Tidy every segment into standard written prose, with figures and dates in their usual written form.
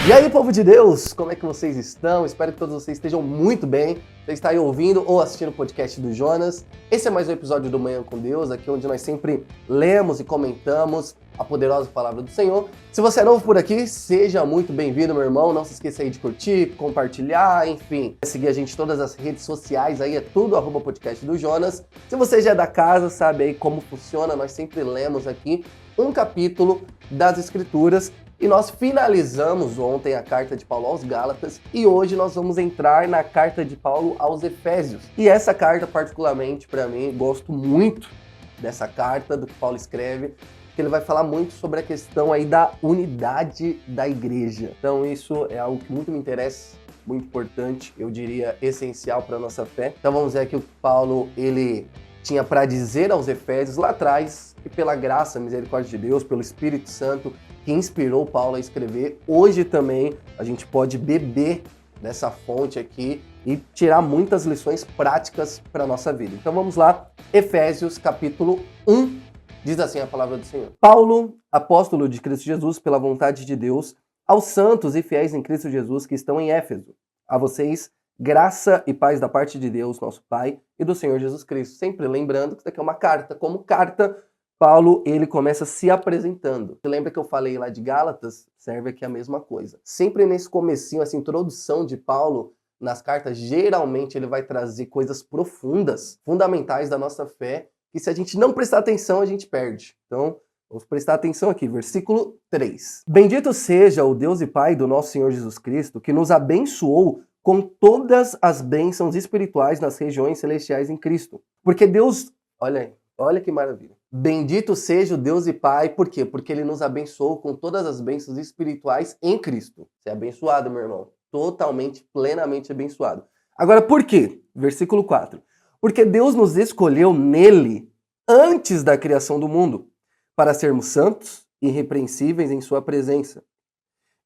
E aí, povo de Deus, como é que vocês estão? Espero que todos vocês estejam muito bem. Você está aí ouvindo ou assistindo o podcast do Jonas. Esse é mais um episódio do Manhã com Deus, aqui onde nós sempre lemos e comentamos a poderosa palavra do Senhor. Se você é novo por aqui, seja muito bem-vindo, meu irmão. Não se esqueça aí de curtir, compartilhar, enfim. Seguir a gente em todas as redes sociais, aí é tudo @podcast do Jonas. Se você já é da casa, sabe aí como funciona, nós sempre lemos aqui um capítulo das Escrituras. E nós finalizamos ontem a carta de Paulo aos Gálatas e hoje nós vamos entrar na carta de Paulo aos Efésios. E essa carta, particularmente para mim, gosto muito dessa carta, do que Paulo escreve, que ele vai falar muito sobre a questão aí da unidade da igreja. Então isso é algo que muito me interessa, muito importante, eu diria essencial para a nossa fé. Então vamos ver aqui o que Paulo ele tinha para dizer aos Efésios lá atrás, e pela graça, misericórdia de Deus, pelo Espírito Santo, que inspirou Paulo a escrever, hoje também a gente pode beber dessa fonte aqui e tirar muitas lições práticas para a nossa vida. Então vamos lá, Efésios capítulo 1, diz assim a palavra do Senhor. Paulo, apóstolo de Cristo Jesus, pela vontade de Deus, aos santos e fiéis em Cristo Jesus que estão em Éfeso, a vocês, graça e paz da parte de Deus, nosso Pai, e do Senhor Jesus Cristo. Sempre lembrando que isso aqui é uma carta. Como carta, Paulo, ele começa se apresentando. Você lembra que eu falei lá de Gálatas? Serve aqui a mesma coisa. Sempre nesse comecinho, essa introdução de Paulo nas cartas, geralmente ele vai trazer coisas profundas, fundamentais da nossa fé, que se a gente não prestar atenção, a gente perde. Então, vamos prestar atenção aqui, versículo 3. Bendito seja o Deus e Pai do nosso Senhor Jesus Cristo, que nos abençoou com todas as bênçãos espirituais nas regiões celestiais em Cristo. Porque Deus, olha que maravilha. Bendito seja o Deus e Pai, por quê? Porque Ele nos abençoou com todas as bênçãos espirituais em Cristo. Você é abençoado, meu irmão. Totalmente, plenamente abençoado. Agora, por quê? Versículo 4. Porque Deus nos escolheu nele antes da criação do mundo, para sermos santos e irrepreensíveis em sua presença.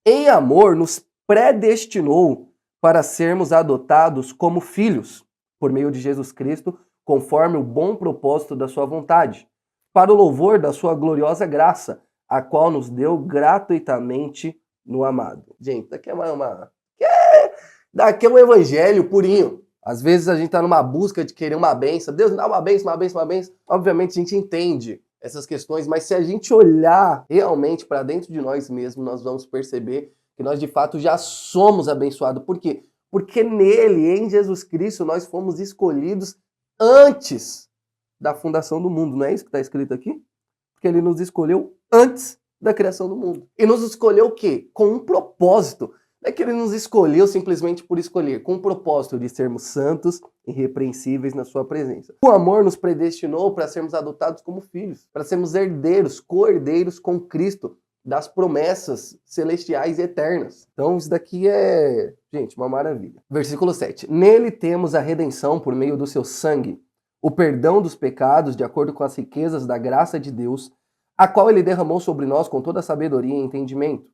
Em amor, nos predestinou para sermos adotados como filhos, por meio de Jesus Cristo, conforme o bom propósito da sua vontade, para o louvor da sua gloriosa graça, a qual nos deu gratuitamente no amado. Gente, daqui é um evangelho purinho. Às vezes a gente está numa busca de querer uma bênção. Deus me dá uma bênção, uma bênção, uma bênção. Obviamente a gente entende essas questões, mas se a gente olhar realmente para dentro de nós mesmos, nós vamos perceber que nós de fato já somos abençoados. Por quê? Porque nele, em Jesus Cristo, nós fomos escolhidos antes da fundação do mundo. Não é isso que está escrito aqui? Porque ele nos escolheu antes da criação do mundo. E nos escolheu o quê? Com um propósito. Não é que ele nos escolheu simplesmente por escolher, com o propósito de sermos santos e irrepreensíveis na sua presença. O amor nos predestinou para sermos adotados como filhos, para sermos herdeiros, co-herdeiros com Cristo, das promessas celestiais e eternas. Então isso daqui é, gente, uma maravilha. Versículo 7. Nele temos a redenção por meio do seu sangue, o perdão dos pecados de acordo com as riquezas da graça de Deus, a qual ele derramou sobre nós com toda sabedoria e entendimento.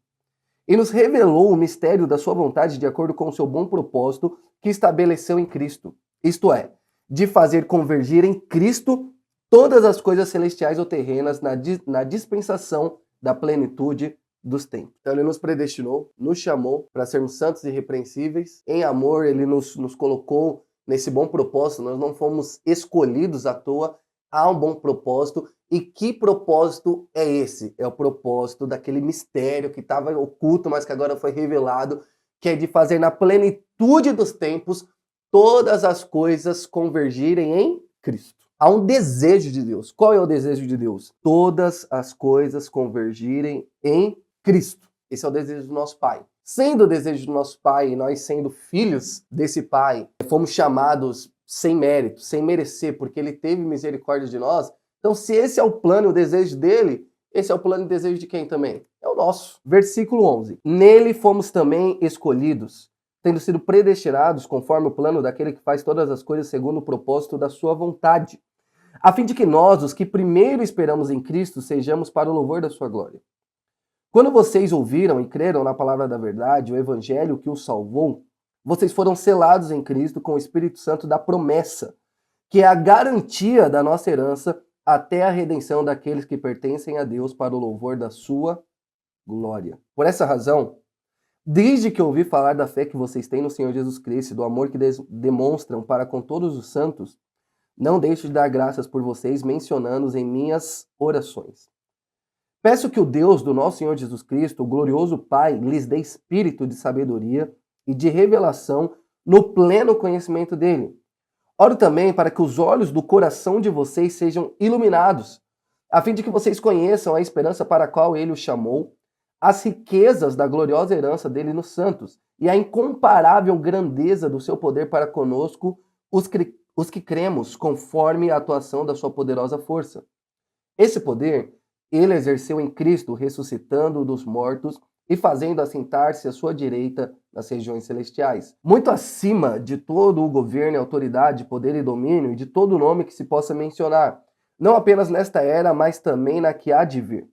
E nos revelou o mistério da sua vontade de acordo com o seu bom propósito que estabeleceu em Cristo. Isto é, de fazer convergir em Cristo todas as coisas celestiais ou terrenas na dispensação da plenitude dos tempos. Então ele nos predestinou, nos chamou para sermos santos e irrepreensíveis. Em amor, ele nos colocou nesse bom propósito. Nós não fomos escolhidos à toa. Há um bom propósito. E que propósito é esse? É o propósito daquele mistério que estava oculto, mas que agora foi revelado, que é de fazer na plenitude dos tempos todas as coisas convergirem em Cristo. Há um desejo de Deus. Qual é o desejo de Deus? Todas as coisas convergirem em Cristo. Esse é o desejo do nosso Pai. Sendo o desejo do nosso Pai e nós sendo filhos desse Pai, fomos chamados sem mérito, sem merecer, porque Ele teve misericórdia de nós. Então, se esse é o plano e o desejo dele, esse é o plano e desejo de quem também? É o nosso. Versículo 11. Nele fomos também escolhidos, tendo sido predestinados conforme o plano daquele que faz todas as coisas segundo o propósito da sua vontade, a fim de que nós, os que primeiro esperamos em Cristo, sejamos para o louvor da sua glória. Quando vocês ouviram e creram na palavra da verdade, o evangelho que os salvou, vocês foram selados em Cristo com o Espírito Santo da promessa, que é a garantia da nossa herança até a redenção daqueles que pertencem a Deus para o louvor da sua glória. Por essa razão, Desde que ouvi falar da fé que vocês têm no Senhor Jesus Cristo e do amor que demonstram para com todos os santos, não deixo de dar graças por vocês, mencionando-os em minhas orações. Peço que o Deus do nosso Senhor Jesus Cristo, o glorioso Pai, lhes dê espírito de sabedoria e de revelação no pleno conhecimento dele. Oro também para que os olhos do coração de vocês sejam iluminados, a fim de que vocês conheçam a esperança para a qual ele os chamou, as riquezas da gloriosa herança dele nos santos e a incomparável grandeza do seu poder para conosco, os que cremos, conforme a atuação da sua poderosa força. Esse poder ele exerceu em Cristo, ressuscitando-o dos mortos e fazendo assentar-se à sua direita nas regiões celestiais, muito acima de todo o governo, autoridade, poder e domínio, e de todo nome que se possa mencionar, não apenas nesta era, mas também na que há de vir.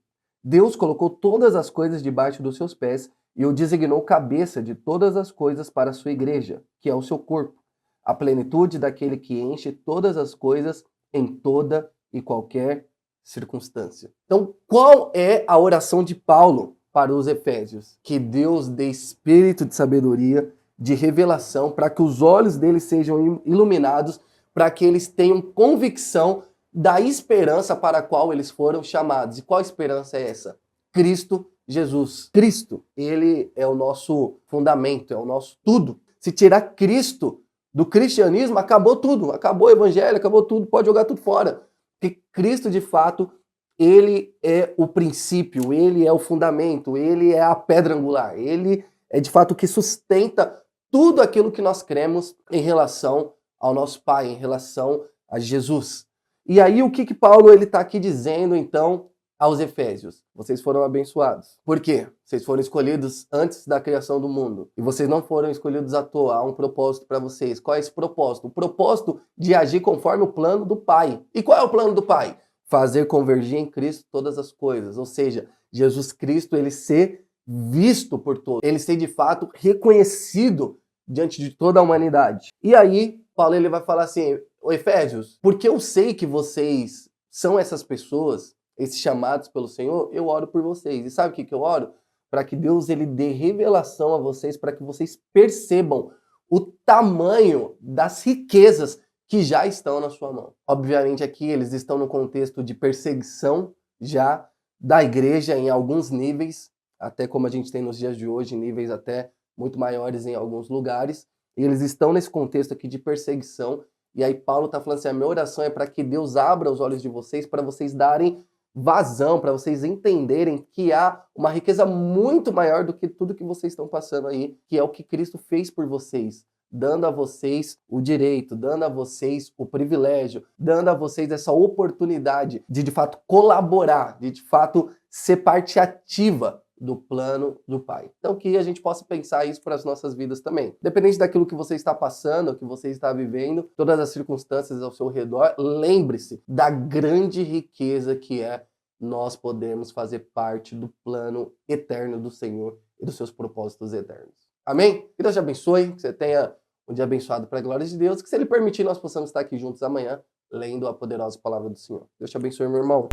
Deus colocou todas as coisas debaixo dos seus pés e o designou cabeça de todas as coisas para a sua igreja, que é o seu corpo, a plenitude daquele que enche todas as coisas em toda e qualquer circunstância. Então, qual é a oração de Paulo para os Efésios? Que Deus dê espírito de sabedoria, de revelação, para que os olhos deles sejam iluminados, para que eles tenham convicção da esperança para a qual eles foram chamados. E qual esperança é essa? Cristo Jesus. Cristo, ele é o nosso fundamento, é o nosso tudo. Se tirar Cristo do cristianismo, acabou tudo. Acabou o evangelho, acabou tudo, pode jogar tudo fora. Porque Cristo, de fato, ele é o princípio, ele é o fundamento, ele é a pedra angular. Ele é, de fato, o que sustenta tudo aquilo que nós cremos em relação ao nosso Pai, em relação a Jesus. E aí, o que Paulo está aqui dizendo, então, aos Efésios? Vocês foram abençoados. Por quê? Vocês foram escolhidos antes da criação do mundo. E vocês não foram escolhidos à toa. Há um propósito para vocês. Qual é esse propósito? O propósito de agir conforme o plano do Pai. E qual é o plano do Pai? Fazer convergir em Cristo todas as coisas. Ou seja, Jesus Cristo, ele ser visto por todos. Ele ser, de fato, reconhecido diante de toda a humanidade. E aí, Paulo ele vai falar assim, Efésios, porque eu sei que vocês são essas pessoas, esses chamados pelo Senhor, eu oro por vocês. E sabe o que eu oro? Para que Deus ele dê revelação a vocês, para que vocês percebam o tamanho das riquezas que já estão na sua mão. Obviamente aqui eles estão no contexto de perseguição já da igreja em alguns níveis, até como a gente tem nos dias de hoje, níveis até muito maiores em alguns lugares. E eles estão nesse contexto aqui de perseguição. E aí Paulo está falando assim, a minha oração é para que Deus abra os olhos de vocês, para vocês darem vazão, para vocês entenderem que há uma riqueza muito maior do que tudo que vocês estão passando aí, que é o que Cristo fez por vocês, dando a vocês o direito, dando a vocês o privilégio, dando a vocês essa oportunidade de fato, colaborar, de fato, ser parte ativa do plano do Pai. Então que a gente possa pensar isso para as nossas vidas também. Independente daquilo que você está passando, que você está vivendo, todas as circunstâncias ao seu redor, lembre-se da grande riqueza que é nós podemos fazer parte do plano eterno do Senhor e dos seus propósitos eternos. Amém? Que Deus te abençoe, que você tenha um dia abençoado para a glória de Deus, que se Ele permitir nós possamos estar aqui juntos amanhã, lendo a poderosa palavra do Senhor. Deus te abençoe, meu irmão.